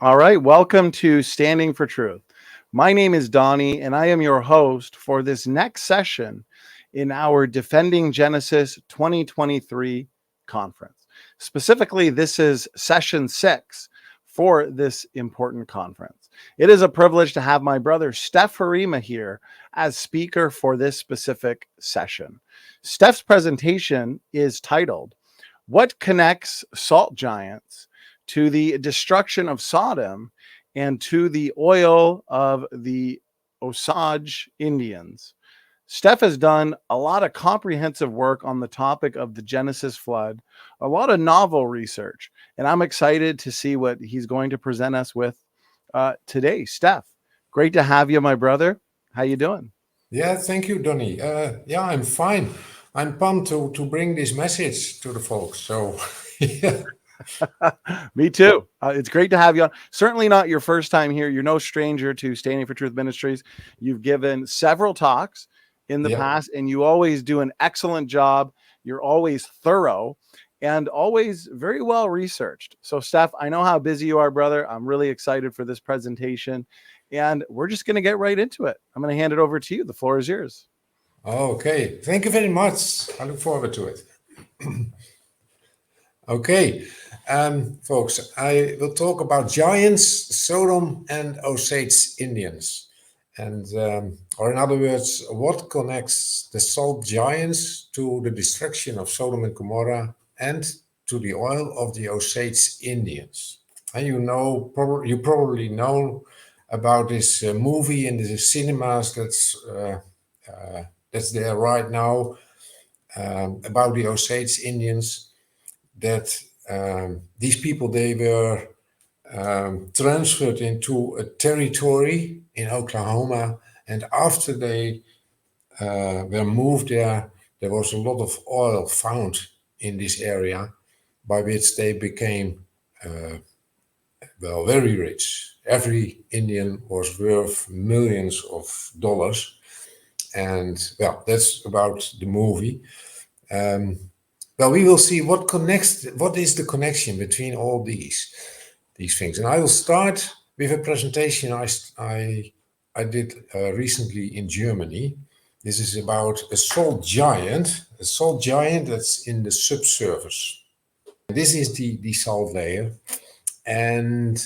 All right, welcome to Standing For Truth. My name is Donny, and I am your host for this next session in our Defending Genesis 2023 conference. Specifically, this is session 6 for this important conference. It is a privilege to have my brother Stef Heerema here as speaker for this specific session. Stef's presentation is titled, "What Connects Salt Giants to the Destruction of Sodom and to the Oil of the Osage Indians?" Stef has done a lot of comprehensive work on the topic of the Genesis flood, a lot of novel research, and I'm excited to see what he's going to present us with today. Stef, great to have you, my brother. How you doing? Yeah, thank you, Donny. Yeah, I'm fine. I'm pumped to bring this message to the folks. So, yeah. Me too. It's great to have you on. Certainly not your first time here. You're no stranger to Standing for Truth Ministries. You've given several talks in the Yeah. past, and you always do an excellent job. You're always thorough and always very well researched. So, Steph, I know how busy you are, brother. I'm really excited for this presentation, and we're just going to get right into it. I'm going to hand it over to you. The floor is yours. Okay. Thank you very much. I look forward to it. Okay. Folks, I will talk about giants, Sodom, and Osage Indians. And, or in other words, what connects the salt giants to the destruction of Sodom and Gomorrah and to the oil of the Osage Indians? And you probably know about this movie in the cinemas that's there right now about the Osage Indians. That these people, they were transferred into a territory in Oklahoma, and after they were moved there was a lot of oil found in this area, by which they became very rich. Every Indian was worth millions of dollars, and well, that's about the movie. Well, we will see what is the connection between all these things. And I will start with a presentation I did recently in Germany. This is about a salt giant that's in the subsurface. This is the salt layer, and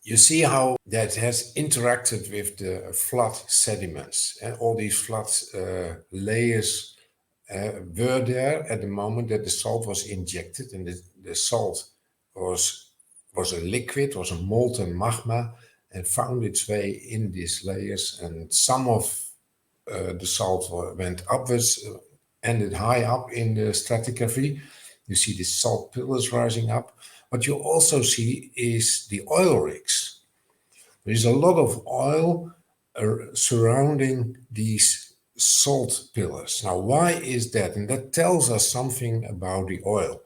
you see how that has interacted with the flood sediments, and all these flood layers were there at the moment that the salt was injected, and the salt was a liquid, was a molten magma, and found its way in these layers. And some of the salt went upwards, ended high up in the stratigraphy. You see the salt pillars rising up. What you also see is the oil rigs. There is a lot of oil surrounding these salt pillars. Now, why is that? And that tells us something about the oil.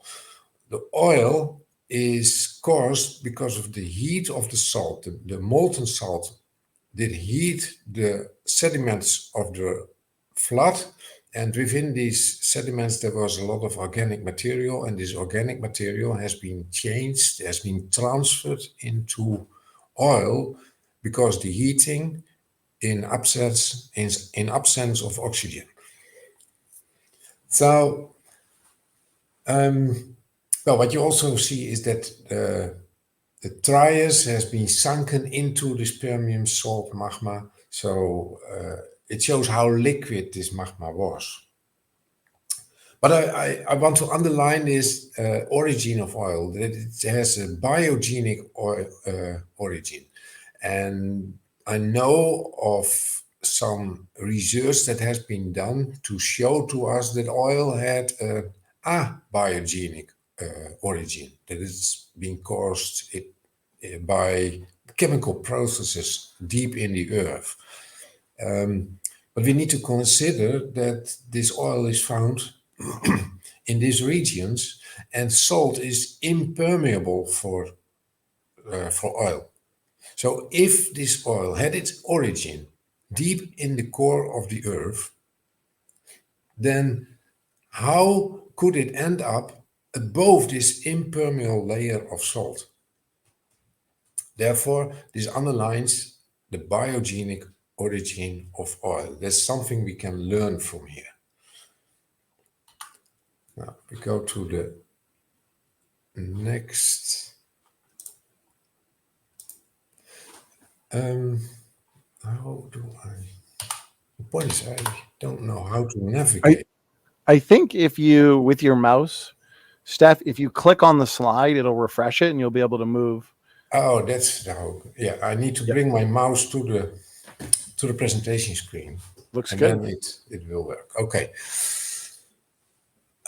The oil is caused because of the heat of the salt. The molten salt did heat the sediments of the flood, and within these sediments there was a lot of organic material, and this organic material has been changed, has been transferred into oil because the heating in absence of oxygen. So, well, what you also see is that the Trias has been sunken into this Permian salt magma, so it shows how liquid this magma was. But I want to underline this origin of oil, that it has a biogenic origin. And I know of some research that has been done to show to us that oil had a biogenic origin, that it's been caused by chemical processes deep in the earth. But we need to consider that this oil is found in these regions, and salt is impermeable for oil. So if this oil had its origin deep in the core of the earth, then how could it end up above this impermeable layer of salt? Therefore, this underlines the biogenic origin of oil. That's something we can learn from here. Now, we go to the next. How do I? The point is, I don't know how to navigate. I think if you, with your mouse, Stef, if you click on the slide, it'll refresh it and you'll be able to move. Oh, that's how. Yeah, I need to bring my mouse to the presentation screen. Looks and good. Then it will work.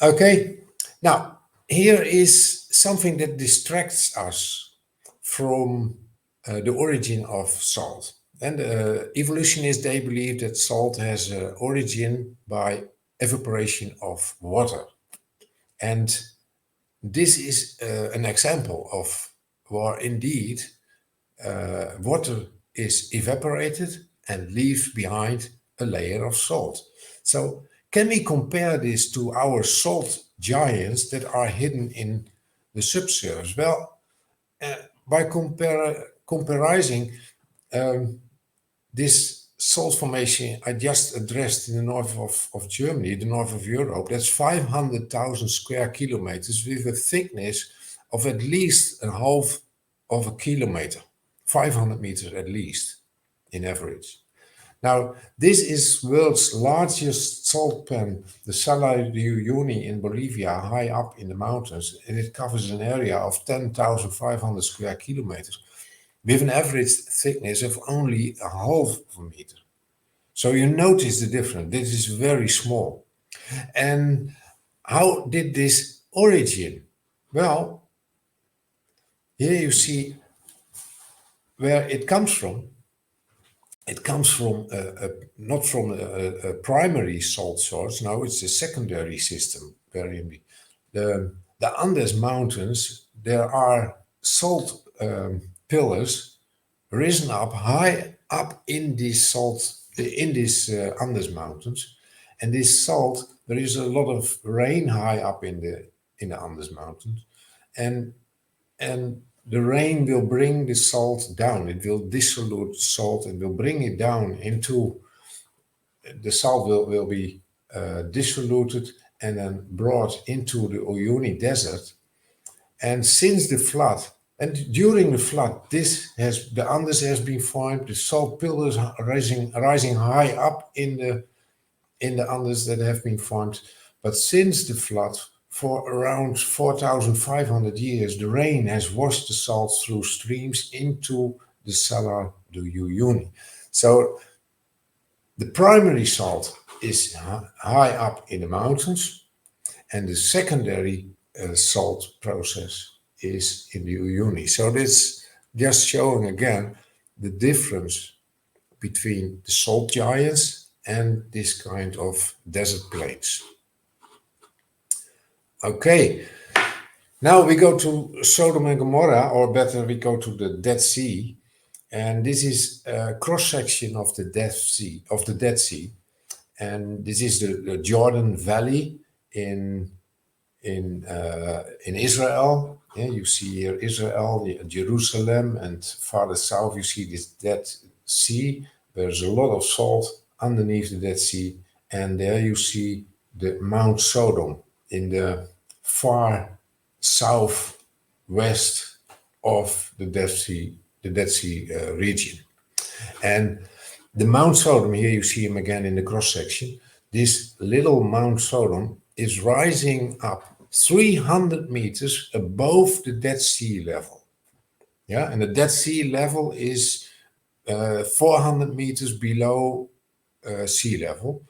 Okay. Now, here is something that distracts us from the origin of salt. And evolutionists, they believe that salt has an origin by evaporation of water. And this is an example of where indeed water is evaporated and leaves behind a layer of salt. So can we compare this to our salt giants that are hidden in the subsurface? Well, by comparing this salt formation I just addressed in the north of Germany, the north of Europe, that's 500,000 square kilometers with a thickness of at least a half of a kilometer, 500 meters at least in average. Now, this is world's largest salt pan, the Salar de Uyuni in Bolivia, high up in the mountains, and it covers an area of 10,500 square kilometers with an average thickness of only a half of a meter. So you notice the difference. This is very small. And how did this origin? Well, here you see where it comes from. It comes from not from a primary salt source. No, it's a secondary system. The Andes Mountains, there are salt pillars risen up high up in these Andes Mountains, and this salt, there is a lot of rain high up in the Andes Mountains, and the rain will bring the salt down. It will dissolute salt and will bring it down into the salt will be diluted and then brought into the Uyuni Desert. And since the flood, and during the flood, the Andes has been formed. The salt pillars rising high up in the Andes that have been formed. But since the flood, for around 4,500 years, the rain has washed the salt through streams into the Salar de Uyuni. So the primary salt is high up in the mountains, and the secondary salt process is in the Uyuni. So this just showing again the difference between the salt giants and this kind of desert plains. Okay, now we go to Sodom and Gomorrah, or better, we go to the Dead Sea, and this is a cross-section of the Dead Sea, and this is the Jordan Valley in Israel. Yeah, you see here Israel, Jerusalem, and farther south you see this Dead Sea. There's a lot of salt underneath the Dead Sea, and there you see the Mount Sodom in the far southwest of the Dead Sea region. And the Mount Sodom, here you see him again in the cross section. This little Mount Sodom is rising up 300 meters above the Dead Sea level. Yeah, and the Dead Sea level is 400 meters below sea level.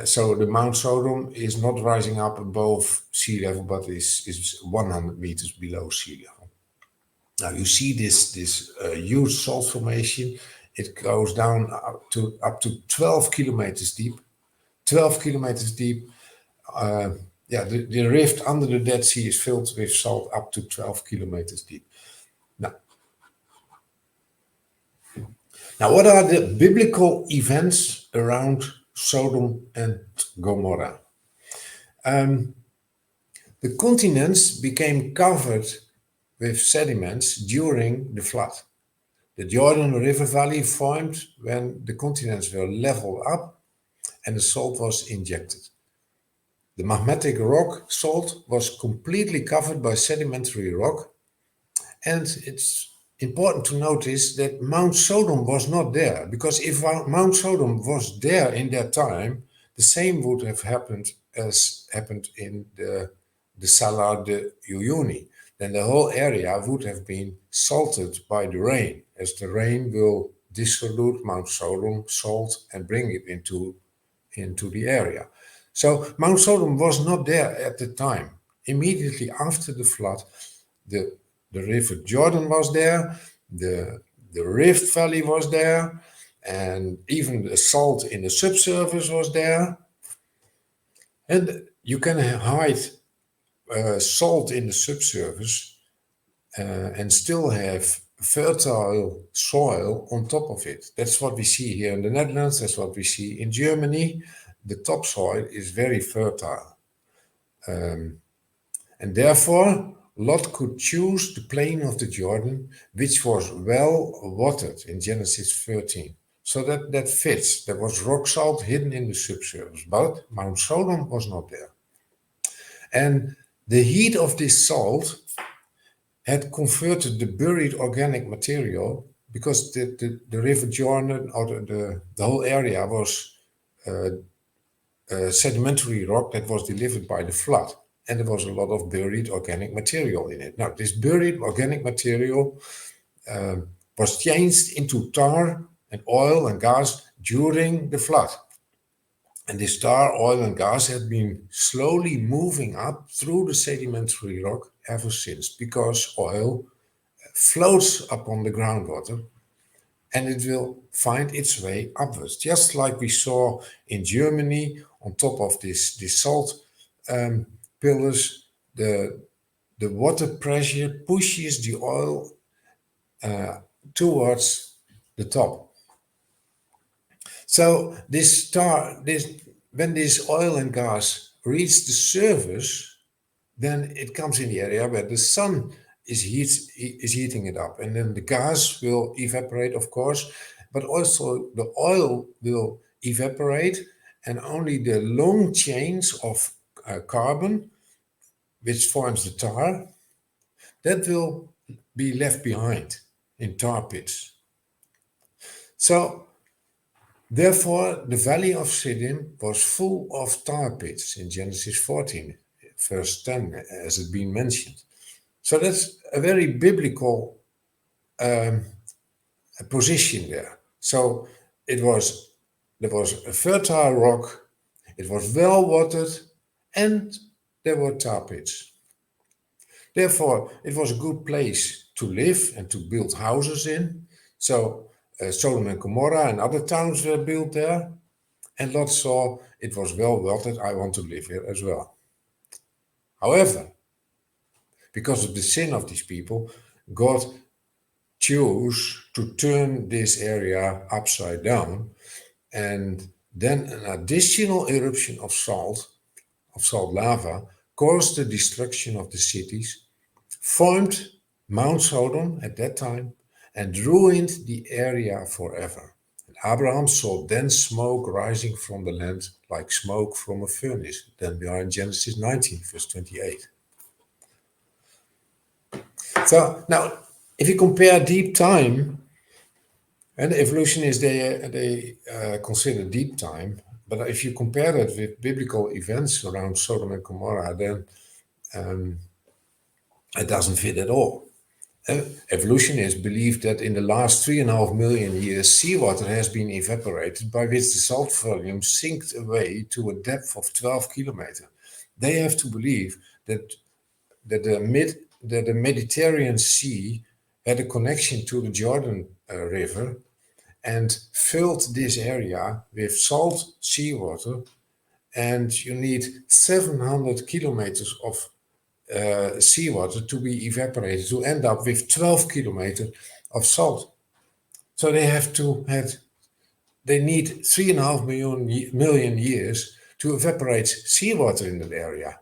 So the Mount Sodom is not rising up above sea level, but is 100 meters below sea level. Now you see this huge salt formation. It goes down up to 12 kilometers deep. 12 kilometers deep. The rift under the Dead Sea is filled with salt up to 12 kilometers deep. Now, what are the biblical events around Sodom and Gomorrah? The continents became covered with sediments during the flood. The Jordan River Valley formed when the continents were leveled up and the salt was injected. The magmatic rock salt was completely covered by sedimentary rock, and it's important to notice that Mount Sodom was not there, because if Mount Sodom was there in that time, the same would have happened as happened in the Salar de Uyuni. Then the whole area would have been salted by the rain, as the rain will dissolute Mount Sodom salt and bring it into the area. So Mount Sodom was not there at the time. Immediately after the flood, the river Jordan was there, the Rift Valley was there, and even the salt in the subsurface was there. And you can hide salt in the subsurface and still have fertile soil on top of it. That's what we see here in the Netherlands, that's what we see in Germany. The topsoil is very fertile. And therefore, Lot could choose the plain of the Jordan, which was well watered in Genesis 13. So that fits. There was rock salt hidden in the subsurface, but Mount Sodom was not there. And the heat of this salt had converted the buried organic material, because the river Jordan, or the whole area was sedimentary rock that was delivered by the flood, and there was a lot of buried organic material in it. Now, this buried organic material was changed into tar and oil and gas during the flood. And this tar, oil, and gas had been slowly moving up through the sedimentary rock ever since, because oil floats upon the groundwater and it will find its way upwards. Just like we saw in Germany, on top of this salt pillars, the water pressure pushes the oil towards the top. So when this oil and gas reach the surface, then it comes in the area where the sun is heating it up, and then the gas will evaporate, of course, but also the oil will evaporate, and only the long chains of carbon, which forms the tar, that will be left behind in tar pits. So therefore, the valley of Siddim was full of tar pits in Genesis 14, verse 10, as it's been mentioned. So that's a very biblical position there. So there was a fertile rock, it was well watered, and there were tar pits. Therefore, it was a good place to live and to build houses in. So Sodom and Gomorrah and other towns were built there. And Lot saw it was well watered, I want to live here as well. However, because of the sin of these people, God chose to turn this area upside down, and then an additional eruption of salt lava, caused the destruction of the cities, formed Mount Sodom at that time, and ruined the area forever. And Abraham saw dense smoke rising from the land like smoke from a furnace. Then we are in Genesis 19, verse 28. So now, if you compare deep time, and evolutionists, they consider deep time, but if you compare it with biblical events around Sodom and Gomorrah, then it doesn't fit at all. Evolutionists believe that in the last 3.5 million years, seawater has been evaporated, by which the salt volume sinked away to a depth of 12 kilometers. They have to believe that the Mediterranean Sea had a connection to the Jordan River and filled this area with salt seawater, and you need 700 kilometers of seawater to be evaporated to end up with 12 kilometers of salt. So they need 3.5 million years to evaporate seawater in that area.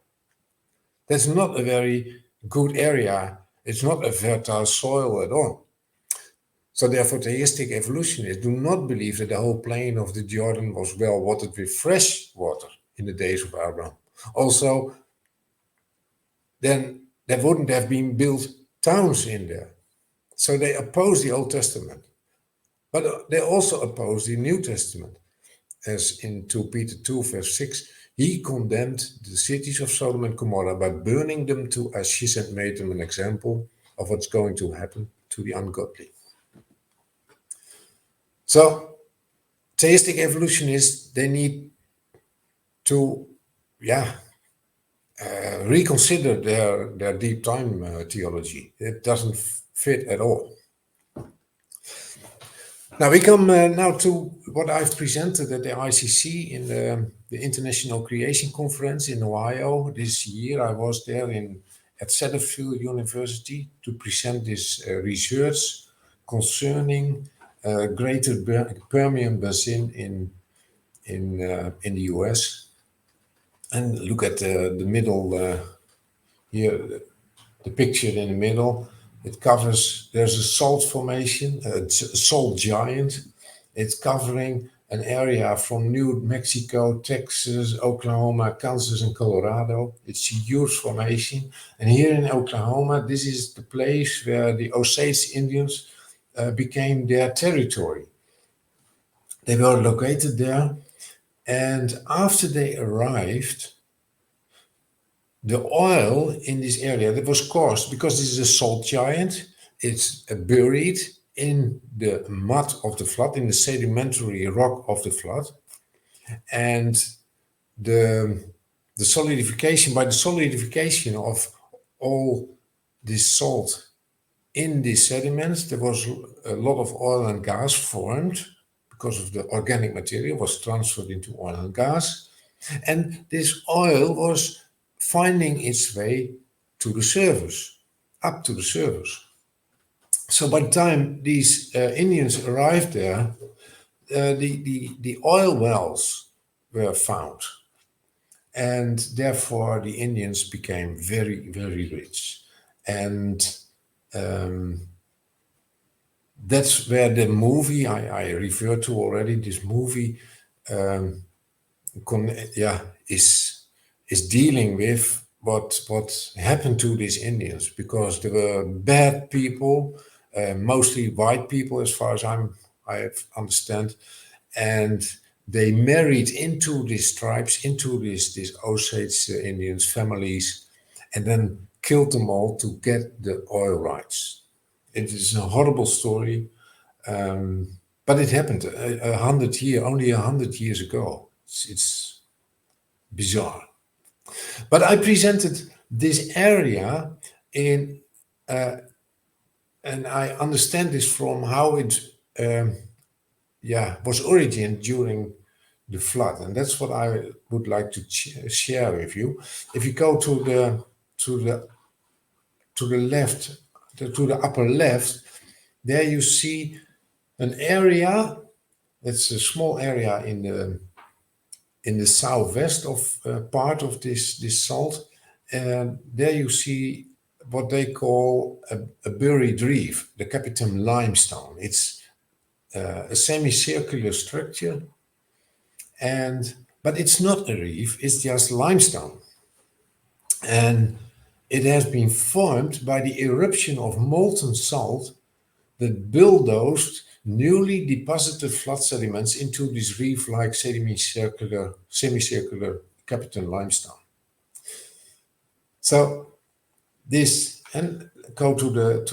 That's not a very good area It's not a fertile soil at all. So therefore, theistic evolutionists do not believe that the whole plain of the Jordan was well watered with fresh water in the days of Abraham. Also, then there wouldn't have been built towns in there. So they oppose the Old Testament. But they also oppose the New Testament. As in 2 Peter 2, verse 6, he condemned the cities of Sodom and Gomorrah by burning them to ashes and made them an example of what's going to happen to the ungodly. So, theistic evolutionists, they need to, reconsider their deep time theology. It doesn't fit at all. Now we come now to what I've presented at the ICC in the International Creation Conference in Ohio this year. I was there at Cetaphil University to present this research concerning greater Permian Basin in the US. And look at the middle here, the picture in the middle. It covers, there's a salt formation, a salt giant. It's covering an area from New Mexico, Texas, Oklahoma, Kansas, and Colorado. It's a huge formation. And here in Oklahoma, this is the place where the Osage Indians became their territory. They were located there. And after they arrived, the oil in this area that was caused because this is a salt giant, it's buried in the mud of the flood, in the sedimentary rock of the flood, and the solidification, by the solidification of all this salt in these sediments, there was a lot of oil and gas formed because of the organic material was transferred into oil and gas, and this oil was finding its way to the surface, up to the surface. So by the time these Indians arrived there, the oil wells were found. And therefore the Indians became very, very rich. And that's where the movie I referred to already, this movie is dealing with what happened to these Indians, because they were bad people, mostly white people as far as I understand, and they married into these tribes, into these Osage Indians families, and then killed them all to get the oil rights. It is a horrible story, but it happened only 100 years ago. It's bizarre. But I presented this area in, and I understand this from how it was origined during the flood, and that's what I would like to share with you. If you go to the left, to the upper left, there you see an area. It's a small area in the southwest of part of this salt, and there you see what they call a buried reef, the Capitan limestone. It's a semicircular structure, but it's not a reef, it's just limestone. And it has been formed by the eruption of molten salt that bulldozed newly deposited flood sediments into this reef-like semicircular Capitan limestone. So this, and go to the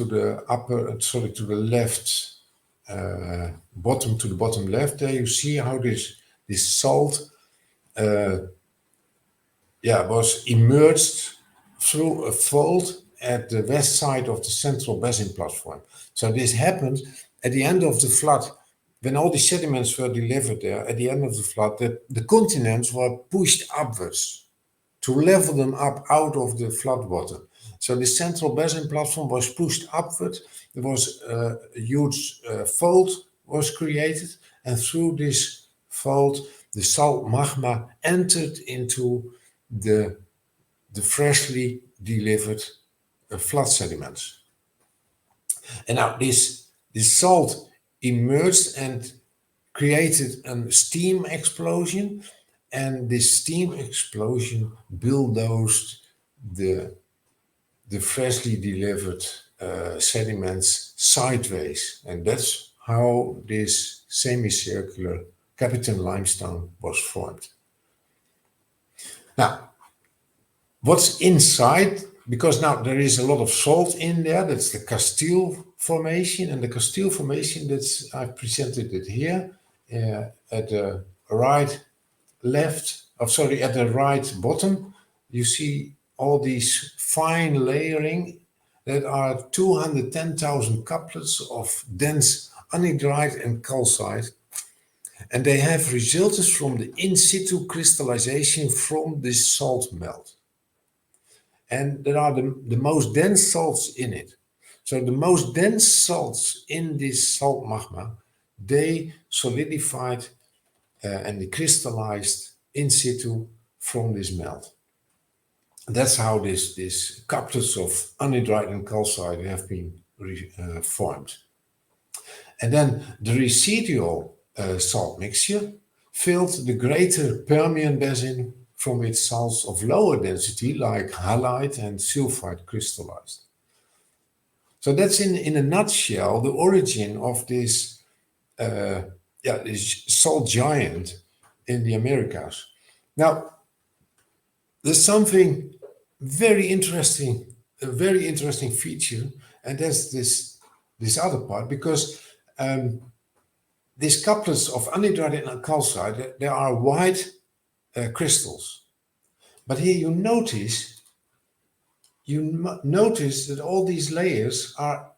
left, bottom, to the bottom left, there you see how this salt was emerged through a fold at the west side of the Central Basin platform. So this happened at the end of the flood, when all the sediments were delivered there. At the end of the flood, the continents were pushed upwards to level them up out of the flood water. So the Central Basin platform was pushed upward. There was a huge fold was created, and through this fold, the salt magma entered into the freshly delivered flood sediments. And now this salt emerged and created a steam explosion, and this steam explosion bulldozed the freshly delivered sediments sideways, and that's how this semicircular Capitan limestone was formed. Now, what's inside? Because now there is a lot of salt in there. That's the Castile Formation, and the Castile Formation, that's I presented it here at the right at the right bottom. You see all these fine layering that are 210,000 couplets of dense anhydrite and calcite, and they have resulted from the in situ crystallization from this salt melt. And there are the most dense salts in it. So the most dense salts in this salt magma, they solidified and they crystallized in situ from this melt. That's how this couplets of anhydrite and calcite have been formed. And then the residual salt mixture filled the greater Permian Basin from its salts of lower density like halite and sulfide crystallized. So that's in a nutshell the origin of this salt giant in the Americas. Now, there's something very interesting, a very interesting feature, and that's this other part, because these couplets of anhydrite and calcite, they are white crystals. But here you notice that all these layers are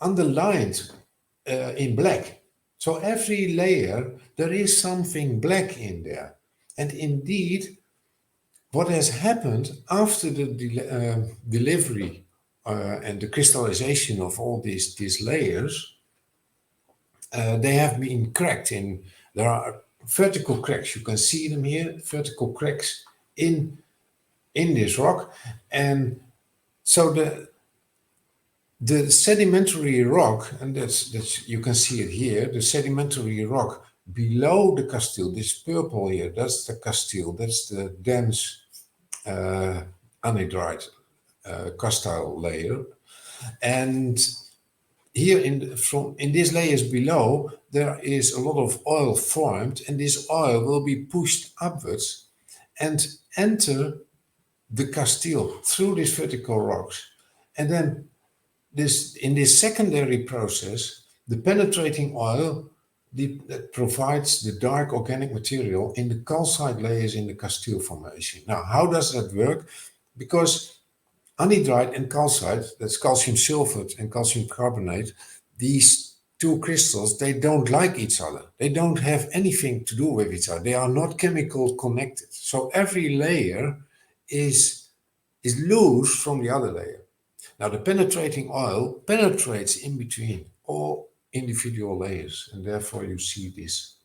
underlined in black. So every layer, there is something black in there. And indeed, what has happened after the delivery and the crystallization of all these layers, they have been cracked in. There are vertical cracks. You can see them here, vertical cracks in this rock. And so the sedimentary rock, and that's you can see it here, the sedimentary rock below the Castile, this purple here, that's the Castile, that's the dense anhydrite Castile layer. And here in these layers below, there is a lot of oil formed, and this oil will be pushed upwards and enter the Castile through these vertical rocks. And then in this secondary process, the penetrating oil that provides the dark organic material in the calcite layers in the Castile Formation. Now, how does that work? Because anhydrite and calcite, that's calcium sulfate and calcium carbonate, these two crystals, they don't like each other. They don't have anything to do with each other. They are not chemically connected. So every layer is loose from the other layer. Now the penetrating oil penetrates in between all individual layers, and therefore you see this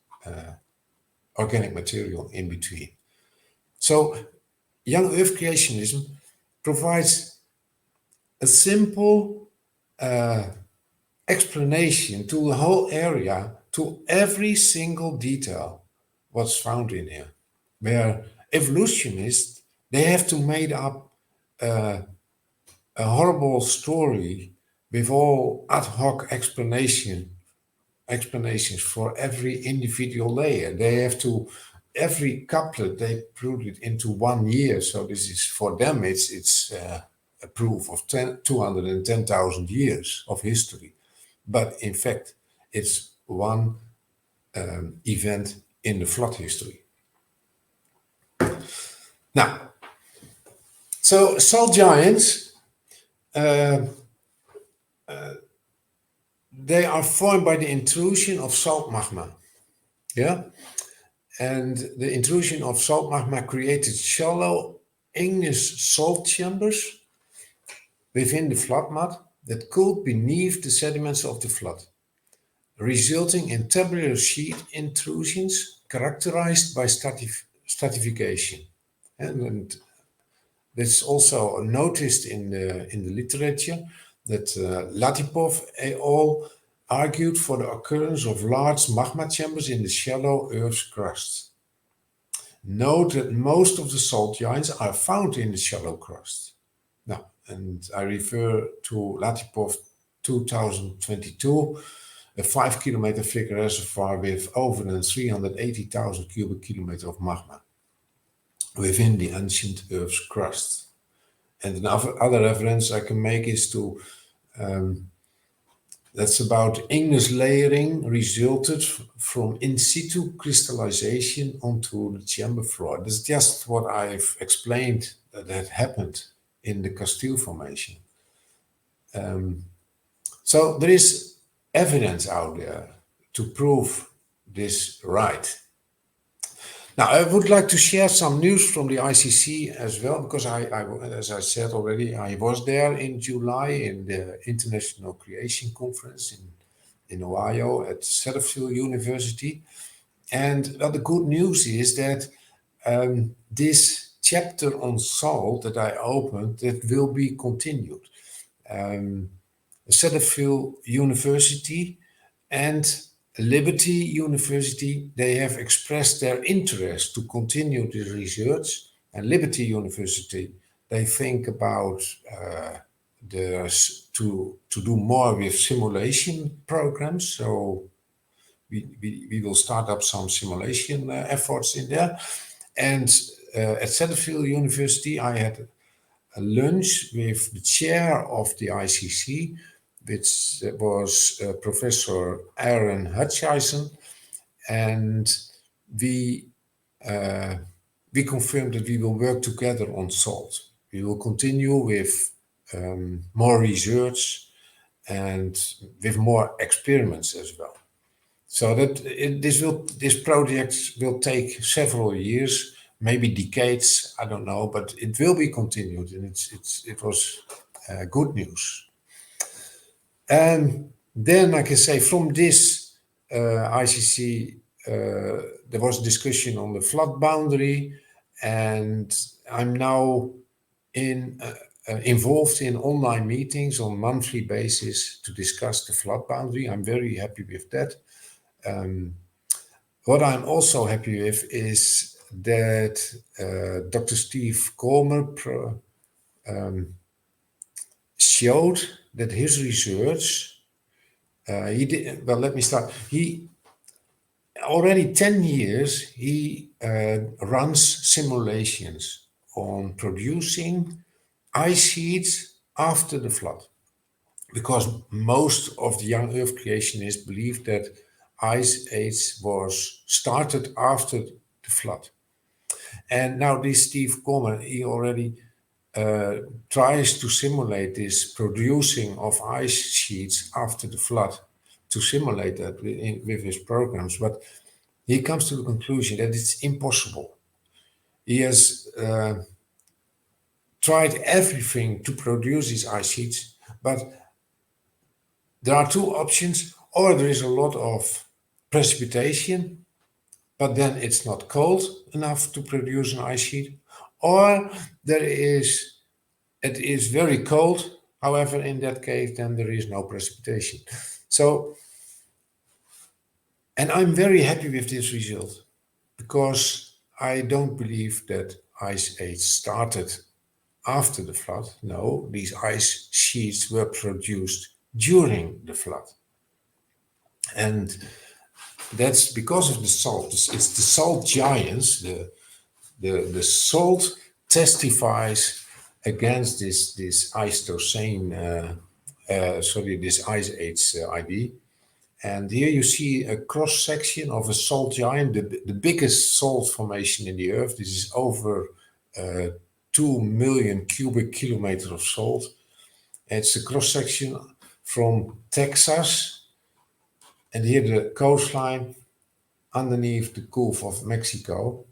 organic material in between. So young Earth creationism provides a simple explanation to the whole area, to every single detail what's found in here. Where evolutionists, they have to make up a horrible story with all ad hoc explanations for every individual layer. They have to, every couplet, they put it into 1 year. So this is, for them, it's a proof of 210,000 years of history. But in fact, it's one event in the flood history. Now, so salt giants, they are formed by the intrusion of salt magma. Yeah? And the intrusion of salt magma created shallow, igneous salt chambers within the flood mud that cooled beneath the sediments of the flood, resulting in tabular sheet intrusions characterized by stratification. And That's also noticed in the literature that Latipov et al. Argued for the occurrence of large magma chambers in the shallow Earth's crust. Note that most of the salt giants are found in the shallow crust. Now, and I refer to Latipov 2022, a 5-kilometer thick reservoir with over than 380,000 cubic kilometers of magma within the ancient Earth's crust. And another reference I can make is to that's about igneous layering resulted from in situ crystallization onto the chamber floor. That's just what I've explained that happened in the Castile Formation. So there is evidence out there to prove this right. Now, I would like to share some news from the ICC as well, because as I said already, I was there in July in the International Creation Conference in Ohio at Satterfield University. And the good news is that this chapter on salt that I opened, that will be continued. Satterfield University and Liberty University, they have expressed their interest to continue the research, and Liberty University, they think about to do more with simulation programs. So we will start up some simulation efforts in there. And at Satterfield University, I had a lunch with the chair of the ICC, which was Professor Aaron Hutchison, and we confirmed that we will work together on salt. We will continue with more research and with more experiments as well. So that this project will take several years, maybe decades, I don't know, but it will be continued, and it was good news. And then I can say from this ICC, there was discussion on the flood boundary, and I'm now involved in online meetings on monthly basis to discuss the flood boundary. I'm very happy with that. What I'm also happy with is that Dr. Stef Heerema showed that his research, let me start. He already 10 years, he runs simulations on producing ice sheets after the flood, because most of the young Earth creationists believe that Ice Age was started after the flood. And now this Stef Heerema, he already tries to simulate this producing of ice sheets after the flood, to simulate that with his programs. But he comes to the conclusion that it's impossible. He has tried everything to produce these ice sheets, but there are two options: or there is a lot of precipitation, but then it's not cold enough to produce an ice sheet, or it is very cold. However, in that case, then there is no precipitation. So, and I'm very happy with this result, because I don't believe that Ice Age started after the flood. No, these ice sheets were produced during the flood. And that's because of the salt. It's the salt giants. The salt testifies against this Pleistocene, this Ice Age idea. And here you see a cross section of a salt giant, the biggest salt formation in the Earth. This is over 2 million cubic kilometers of salt. It's a cross section from Texas, and here the coastline underneath the Gulf of Mexico.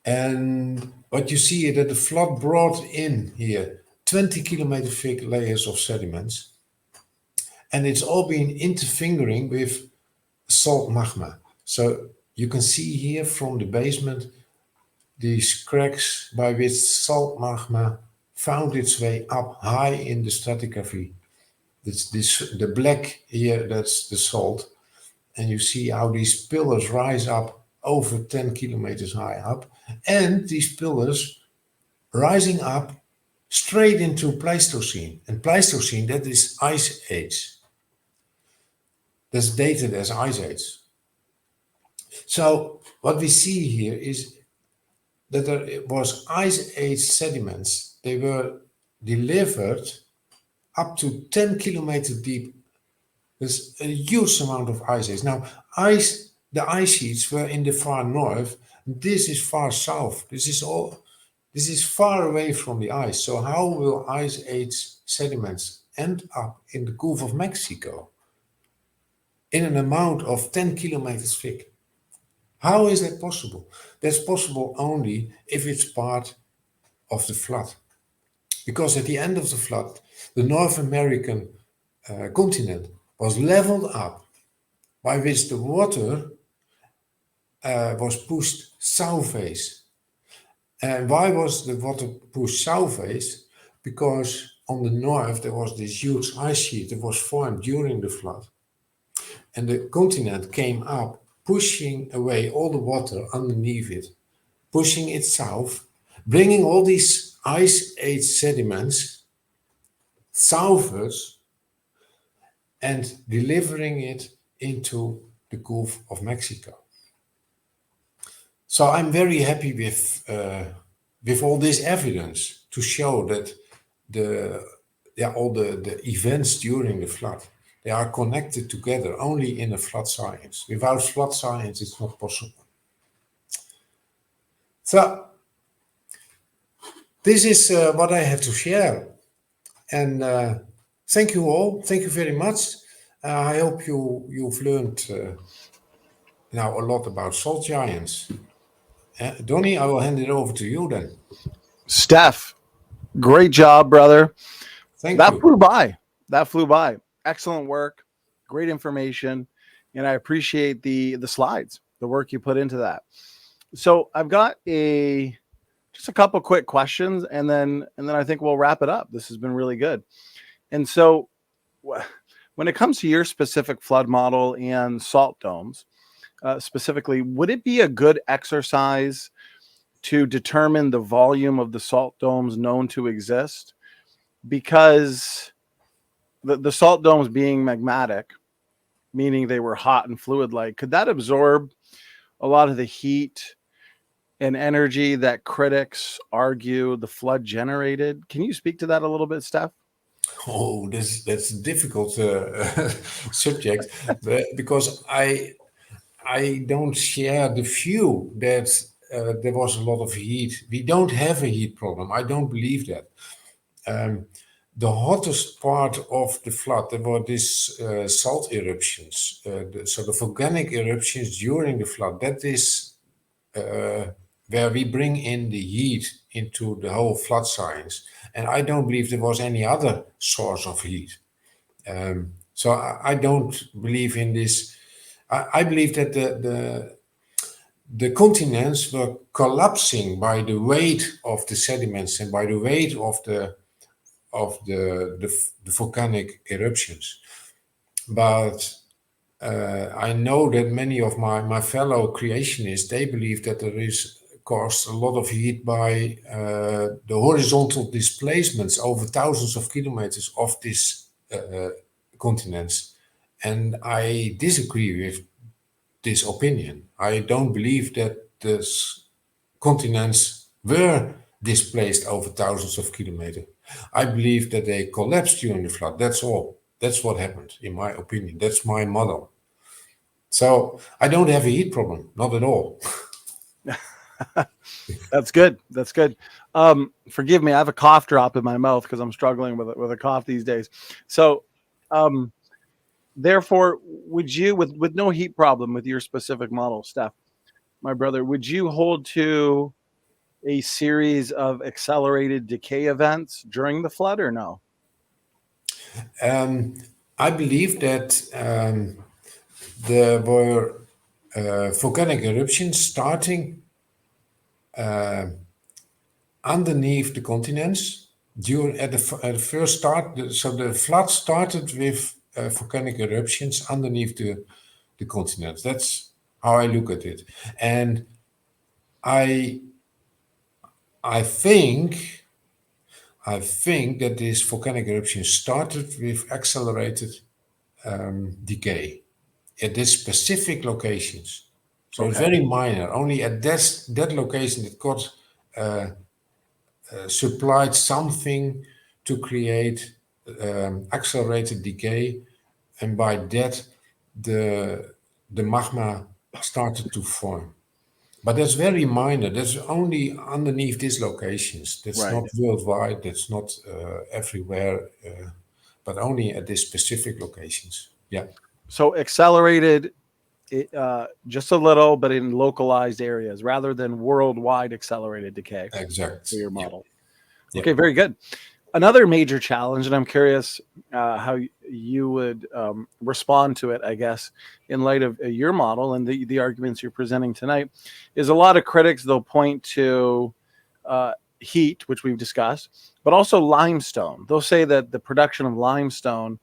And what you see is that the flood brought in here 20 kilometer thick layers of sediments, and it's all been interfingering with salt magma. So you can see here from the basement these cracks by which salt magma found its way up high in the stratigraphy. The black here, that's the salt. And you see how these pillars rise up over 10 kilometers high up. And these pillars rising up straight into Pleistocene. And Pleistocene, that is Ice Age. That's dated as Ice Age. So what we see here is that there was Ice Age sediments. They were delivered up to 10 kilometers deep. There's a huge amount of Ice Age. Now, the ice sheets were in the far north. This is far south. This is far away from the ice. So how will Ice Age sediments end up in the Gulf of Mexico in an amount of 10 kilometers thick? How is that possible? That's possible only if it's part of the flood. Because at the end of the flood, the North American continent was leveled up, by which the water was pushed southways. And why was the water pushed southways? Because on the north there was this huge ice sheet that was formed during the flood. And the continent came up, pushing away all the water underneath it, pushing it south, bringing all these Ice Age sediments southwards and delivering it into the Gulf of Mexico. So I'm very happy with all this evidence to show that all the events during the flood, they are connected together only in a flood science. Without flood science, it's not possible. So this is what I have to share. And thank you all. Thank you very much. I hope you've learned now a lot about salt giants. Donny, I will hand it over to you then. Stef, great job, brother. Thank That you. flew by. Excellent work. Great information. And I appreciate the slides, the work you put into that. So I've got just a couple quick questions, and then I think we'll wrap it up. This has been really good. And so when it comes to your specific flood model and salt domes, specifically, would it be a good exercise to determine the volume of the salt domes known to exist? Because the salt domes being magmatic, meaning they were hot and fluid-like, could that absorb a lot of the heat and energy that critics argue the flood generated? Can you speak to that a little bit, Stef? Oh, that's a difficult subject, because I don't share the view that there was a lot of heat. We don't have a heat problem. I don't believe that. The hottest part of the flood, there were these salt eruptions. So the volcanic eruptions during the flood, that is where we bring in the heat into the whole flood science. And I don't believe there was any other source of heat. So I don't believe in this. I believe that the continents were collapsing by the weight of the sediments and by the weight of the volcanic eruptions. But I know that many of my fellow creationists, they believe that there is caused a lot of heat by the horizontal displacements over thousands of kilometers of these continents. And I disagree with this opinion. I don't believe that the continents were displaced over thousands of kilometers. I believe that they collapsed during the flood. That's all. That's what happened, in my opinion. That's my model. So I don't have a heat problem, not at all. That's good. That's good. Forgive me, I have a cough drop in my mouth because I'm struggling with a cough these days. So, therefore, would you, with no heat problem with your specific model, Stef, my brother, would you hold to a series of accelerated decay events during the flood or no? I believe that there were volcanic eruptions starting uh, underneath the continents at the first start. So the flood started with volcanic eruptions underneath the continents. That's how I look at it, and I think that this volcanic eruption started with accelerated decay at these specific locations. So it's very minor. Only at that location it got supplied something to create accelerated decay, and by that the magma started to form. But that's very minor. That's only underneath these locations. That's not worldwide. That's not everywhere, but only at these specific locations. Yeah. So accelerated just a little, but in localized areas rather than worldwide accelerated decay. Exact. For your model. Yeah. Okay, very good. Another major challenge, and I'm curious how you would respond to it, I guess, in light of your model and the arguments you're presenting tonight, is a lot of critics, they'll point to heat, which we've discussed, but also limestone. They'll say that the production of limestone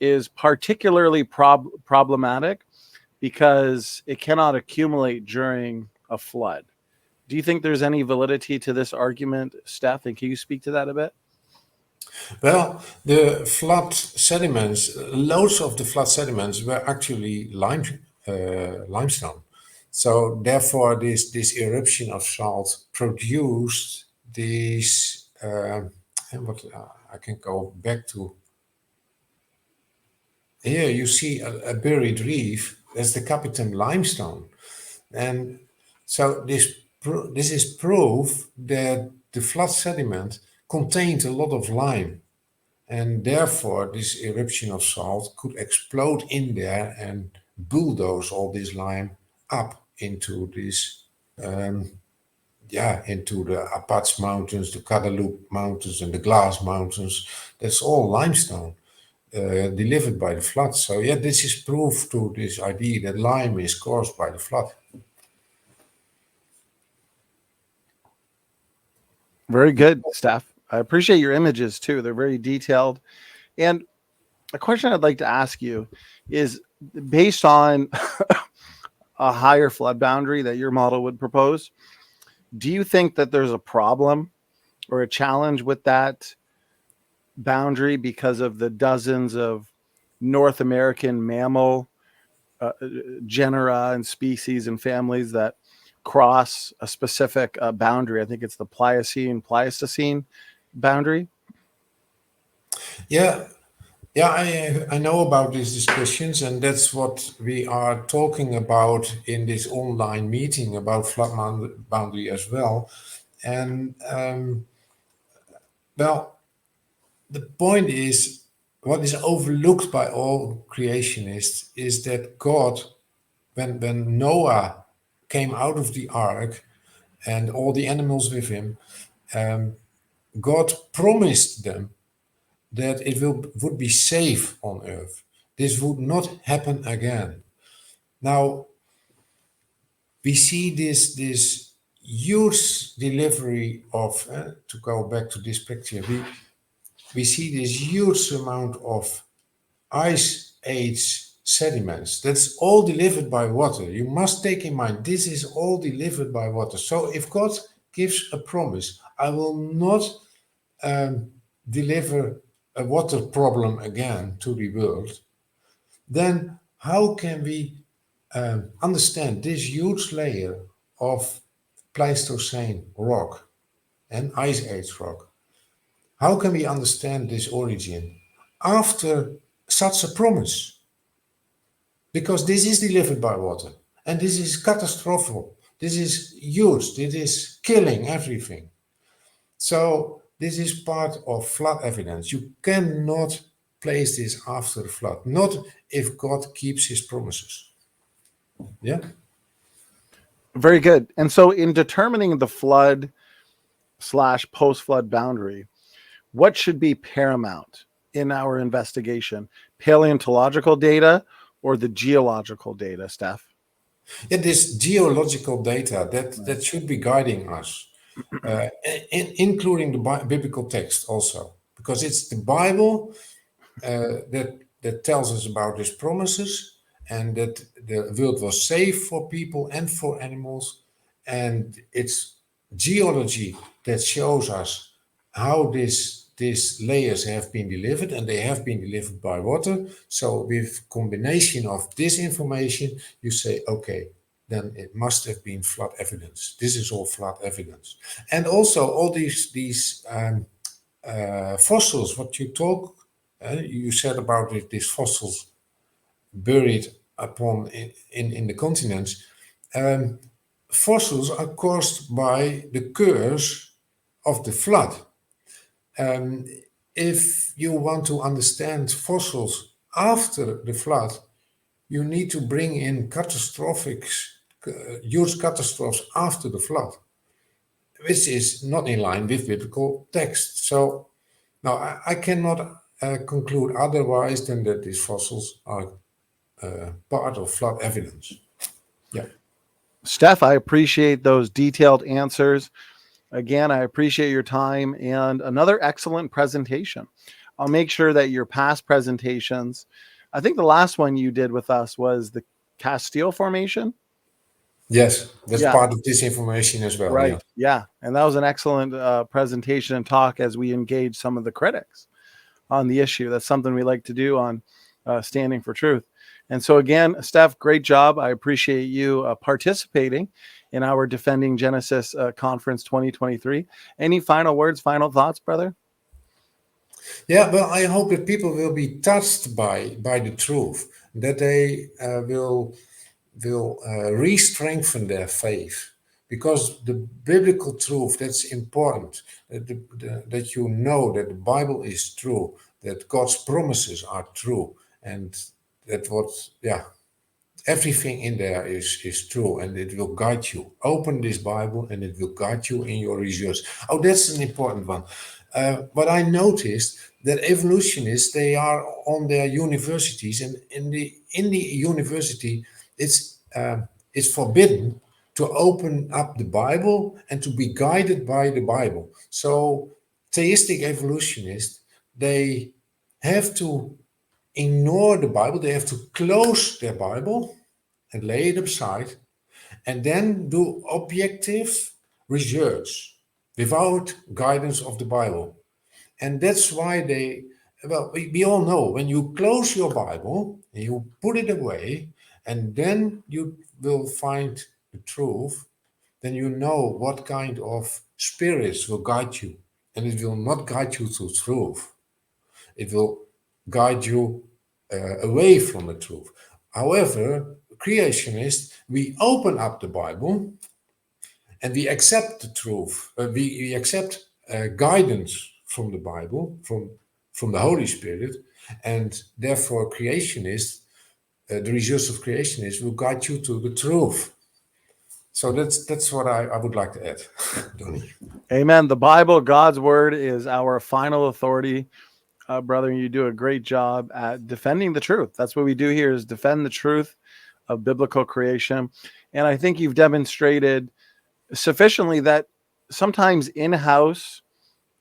is particularly problematic because it cannot accumulate during a flood. Do you think there's any validity to this argument, Stef? And can you speak to that a bit? Well, the flood sediments, loads of the flood sediments were actually limestone. So therefore, this eruption of salt produced these. And what I can go back to. Here you see a buried reef. That's the Capitan limestone, and so this is proof that the flood sediment contained a lot of lime. And therefore, this eruption of salt could explode in there and bulldoze all this lime up into this, into the Apats Mountains, the Guadalupe Mountains, and the Glass Mountains. That's all limestone delivered by the flood. So, yeah, this is proof to this idea that lime is caused by the flood. Very good, Stef. I appreciate your images too. They're very detailed. And a question I'd like to ask you is, based on a higher flood boundary that your model would propose, do you think that there's a problem or a challenge with that boundary because of the dozens of North American mammal genera and species and families that cross a specific boundary? I think it's the Pleistocene boundary. Yeah, I know about these discussions, and that's what we are talking about in this online meeting about flood boundary as well. And well, the point is, what is overlooked by all creationists is that God, when Noah came out of the ark and all the animals with him, God promised them that it would be safe on earth. This would not happen again. Now, we see this huge delivery of, to go back to this picture, we see this huge amount of ice age sediments. That's all delivered by water. You must take in mind, this is all delivered by water. So if God gives a promise, I will not deliver a water problem again to the world, then how can we understand this huge layer of Pleistocene rock and Ice Age rock? How can we understand this origin after such a promise? Because this is delivered by water, and this is catastrophic. This is huge. This is killing everything. So this is part of flood evidence. You cannot place this after the flood, not if God keeps his promises. Yeah. Very good. And so in determining the flood / post-flood boundary, what should be paramount in our investigation? Paleontological data or the geological data, Stef? Yeah, this geological data that should be guiding us, including the biblical text also, because it's the Bible that tells us about His promises and that the world was safe for people and for animals, and it's geology that shows us how these layers have been delivered, and they have been delivered by water. So with combination of this information, you say, okay, then it must have been flood evidence. This is all flood evidence. And also all these fossils, what you said about these fossils buried upon in the continents. Fossils are caused by the curse of the flood. If you want to understand fossils after the flood, you need to bring in huge catastrophes after the flood, which is not in line with biblical text. So now I cannot conclude otherwise than that these fossils are part of flood evidence. Yeah. Stef, I appreciate those detailed answers. Again, I appreciate your time and another excellent presentation. I'll make sure that your past presentations, I think the last one you did with us was the Castile Formation. Yes, that's part of this information as well. Right. Yeah. And that was an excellent presentation and talk as we engage some of the critics on the issue. That's something we like to do on Standing for Truth. And so again, Stef, great job. I appreciate you participating in our Defending Genesis Conference 2023. Any final words, final thoughts, brother? Yeah, well, I hope that people will be touched by the truth, that they will re-strengthen their faith, because the biblical truth, that's important, that you know that the Bible is true, that God's promises are true, and that everything in there is true, and it will guide you. Open this Bible and it will guide you in your research. Oh, that's an important one. But I noticed that evolutionists, they are on their universities, and in the university, it's forbidden to open up the Bible and to be guided by the Bible. So theistic evolutionists, they have to ignore the Bible, they have to close their Bible and lay it aside, and then do objective research without guidance of the Bible. And that's why we all know, when you close your Bible and you put it away, and then you will find the truth, then you know what kind of spirits will guide you. And it will not guide you to truth. It will guide you away from the truth. However, creationists, we open up the Bible and we accept the truth. We accept guidance from the Bible, from the Holy Spirit, and therefore creationists, the research of creationists will guide you to the truth. So that's what I would like to add, Donny. Amen. The Bible, God's word, is our final authority. Brother, you do a great job at defending the truth. That's what we do here, is defend the truth of biblical creation. And I think you've demonstrated sufficiently that sometimes in-house,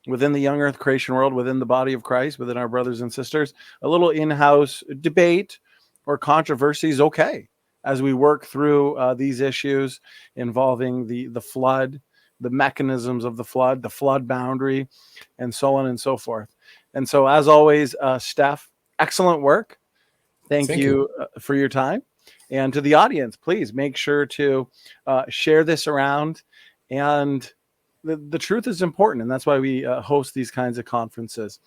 within the young earth creation world, within the body of Christ, within our brothers and sisters, a little in-house debate or controversy is okay as we work through these issues involving the flood, the mechanisms of the flood boundary, and so on and so forth. And so, as always, Stef, excellent work. Thank you for your time. And to the audience, please make sure to share this around. And the truth is important. And that's why we host these kinds of conferences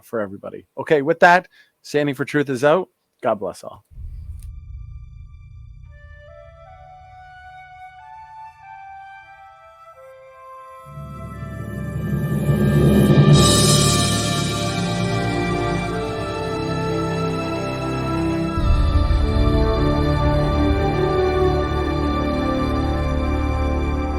for everybody. Okay, with that, Standing for Truth is out. God bless all.